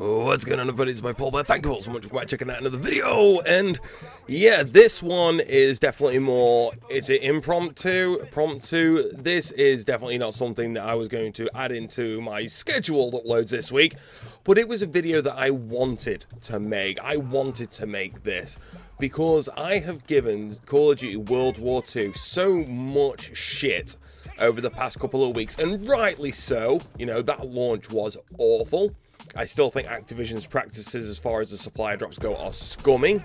What's going on, everybody? It's my Paul, but thank you all so much for checking out another video. And yeah, this one is definitely more, is it impromptu? This is definitely not something that I was going to add into my scheduled uploads this week, but it was a video that I wanted to make. I wanted to make this because I have given Call of Duty World War II so much shit over the past couple of weeks, and rightly so. You know, that launch was awful. I still think Activision's practices as far as the supply drops go are scummy.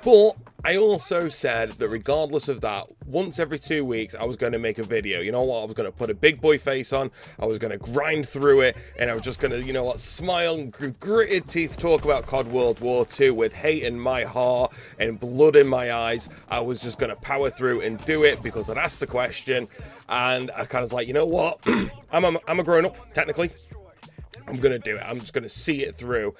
But I also said that regardless of that, once every 2 weeks, I was going to make a video. You know what? I was going to put a big boy face on. I was going to grind through it. And I was just going to, you know what, smile and gritted teeth talk about CoD World War II with hate in my heart and blood in my eyes. I was just going to power through and do it because I'd asked the question. And I kind of was like, you know what? I'm a grown-up, technically. I'm going to do it. I'm just going to see it through.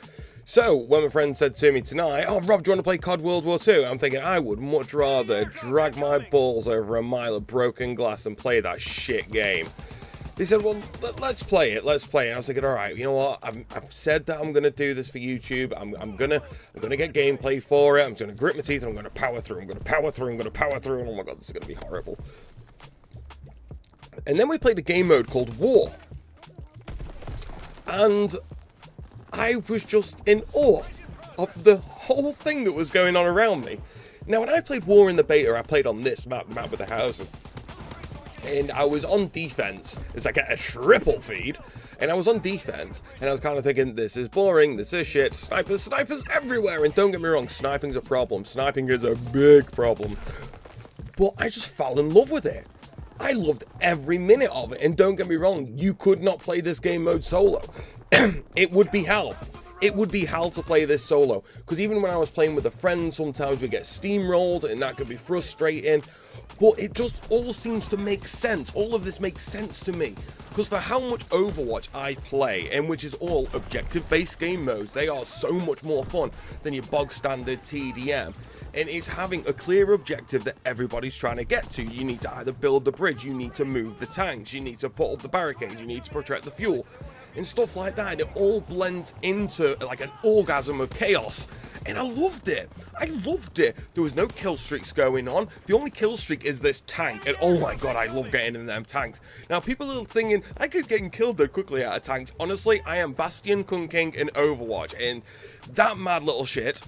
So, when my friend said to me tonight, oh, Rob, do you want to play CoD World War II? I'm thinking I would much rather drag my balls over a mile of broken glass and play that shit game. They said, well, let's play it. Let's play it. And I was thinking, all right, you know what? I've said that I'm going to do this for YouTube. I'm gonna get gameplay for it. I'm going to grit my teeth and I'm going to power through. I'm going to power through. I'm going to power through. And oh my God, this is going to be horrible. And then we played a game mode called War. And I was just in awe of the whole thing that was going on around me. Now, when I played War in the beta, I played on this map, the map with the houses. And I was on defense. It's like a triple feed. And I was on defense. And I was kind of thinking, this is boring. This is shit. Snipers everywhere. And don't get me wrong, sniping's a problem. Sniping is a big problem. But I just fell in love with it. I loved every minute of it, and don't get me wrong, you could not play this game mode solo. It would be hell. It would be hell to play this solo, because even when I was playing with a friend, sometimes we get steamrolled, and that could be frustrating, but it just all seems to make sense. All of this makes sense to me, because for how much Overwatch I play, and which is all objective-based game modes, they are so much more fun than your bog-standard TDM. And it's having a clear objective that everybody's trying to get to. You need to either build the bridge, you need to move the tanks, you need to put up the barricades, you need to protect the fuel, and stuff like that. And it all blends into like an orgasm of chaos. And I loved it. I loved it. There was no kill streaks going on. The only kill streak is this tank. And oh my God, I love getting in them tanks. Now, people are thinking, I keep getting killed that quickly out of tanks. Honestly, I am Bastion, Kun King, and Overwatch. And that mad little shit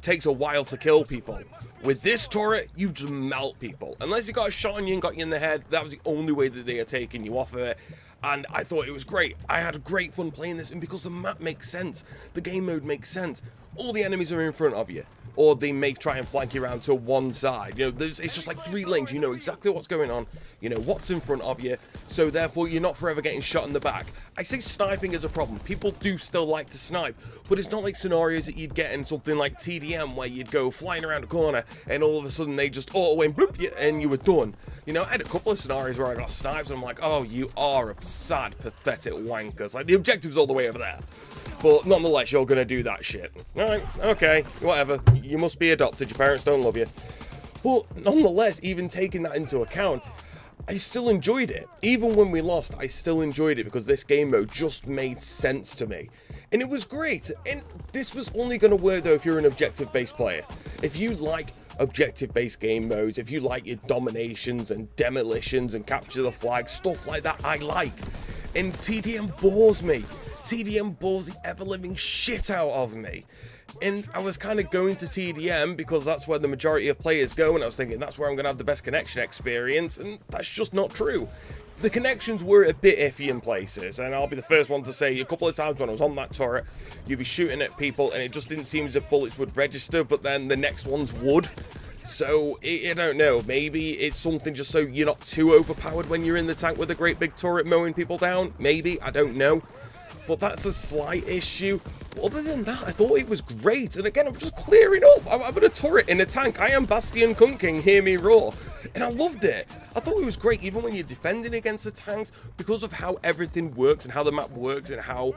takes a while to kill people. With this turret, you just melt people. Unless you got a shot on you and got you in the head, that was the only way that they are taking you off of it. And I thought it was great. I had great fun playing this, and because the map makes sense, the game mode makes sense. All the enemies are in front of you, or they may try and flank you around to one side. You know, it's just like 3 lanes. You know exactly what's going on. You know what's in front of you, so therefore you're not forever getting shot in the back. I say sniping is a problem. People do still like to snipe, but it's not like scenarios that you'd get in something like TDM where you'd go flying around a corner and all of a sudden they just auto aim bloop you and you were done. You know, I had a couple of scenarios where I got sniped and I'm like, oh, you are a sad, pathetic wankers. Like, the objective's all the way over there. But nonetheless, you're going to do that shit. Alright, okay, whatever. You must be adopted. Your parents don't love you. But nonetheless, even taking that into account, I still enjoyed it. Even when we lost, I still enjoyed it because this game mode just made sense to me. And it was great. And this was only going to work, though, if you're an objective-based player. If you like objective-based game modes, if you like your dominations and demolitions and capture the flag, stuff like that, I like. And TDM bores me. TDM bores the ever-living shit out of me. And I was kind of going to TDM because that's where the majority of players go, and I was thinking that's where I'm going to have the best connection experience, and that's just not true. The connections were a bit iffy in places, and I'll be the first one to say a couple of times when I was on that turret, you'd be shooting at people, and it just didn't seem as if bullets would register, but then the next ones would. So, I don't know, maybe it's something just so you're not too overpowered when you're in the tank with a great big turret mowing people down. Maybe, I don't know. But that's a slight issue. Other than that, I thought it was great. And again, I'm just clearing up. I'm in a turret in a tank. I am Bastion Kun King, hear me roar. And I loved it. I thought it was great, even when you're defending against the tanks, because of how everything works and how the map works and how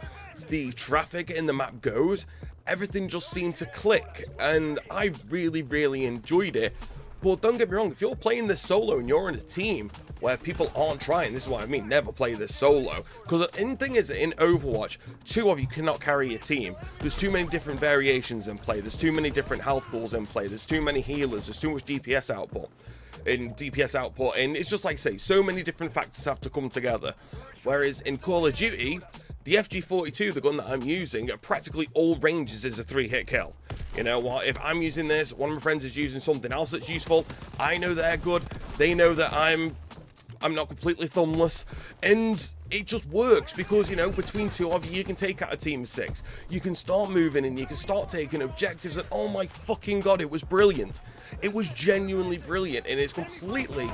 the traffic in the map goes. Everything just seemed to click. And I really, really enjoyed it. But don't get me wrong, if you're playing this solo and you're in a team where people aren't trying, this is what I mean, never play this solo. Because the thing is, in Overwatch, 2 of you cannot carry your team. There's too many different variations in play. There's too many different health pools in play. There's too many healers. There's too much DPS output. And it's just like I say, so many different factors have to come together. Whereas in Call of Duty, the FG42, the gun that I'm using, at practically all ranges is a 3-hit kill. You know what, if I'm using this, one of my friends is using something else that's useful, I know they're good, they know that I'm not completely thumbless, and it just works because, you know, between 2 of you, you can take out a team of 6. You can start moving and you can start taking objectives, and oh my fucking god, it was brilliant. It was genuinely brilliant, and it's completely...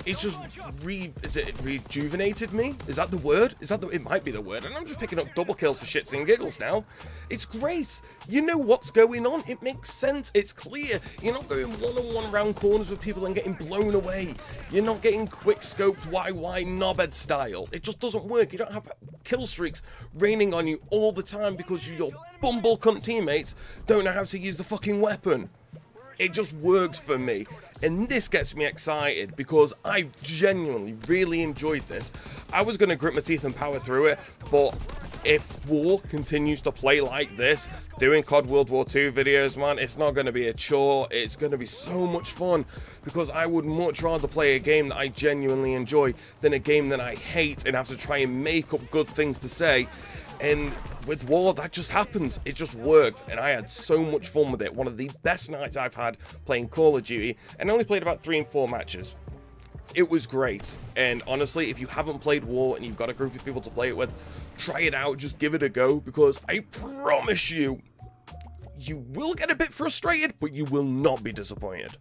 It's just rejuvenated me? Is that the word? It might be the word, and I'm just picking up double kills for shits and giggles now. It's great. You know what's going on. It makes sense. It's clear. You're not going one-on-one around corners with people and getting blown away. You're not getting quick-scoped YY knobhead style. It just doesn't work. You don't have kill streaks raining on you all the time because your bumble cunt teammates don't know how to use the fucking weapon. It just works for me, and this gets me excited because I genuinely really enjoyed this. I was going to grit my teeth and power through it, but if War continues to play like this, doing CoD WW2 videos, man, it's not going to be a chore. It's going to be so much fun because I would much rather play a game that I genuinely enjoy than a game that I hate and have to try and make up good things to say. And with War, that just happens. It just worked, and I had so much fun with it. One of the best nights I've had playing Call of Duty, and I only played about 3 and 4 matches. It was great, and honestly, if you haven't played War and you've got a group of people to play it with, try it out, just give it a go, because I promise you, you will get a bit frustrated, but you will not be disappointed.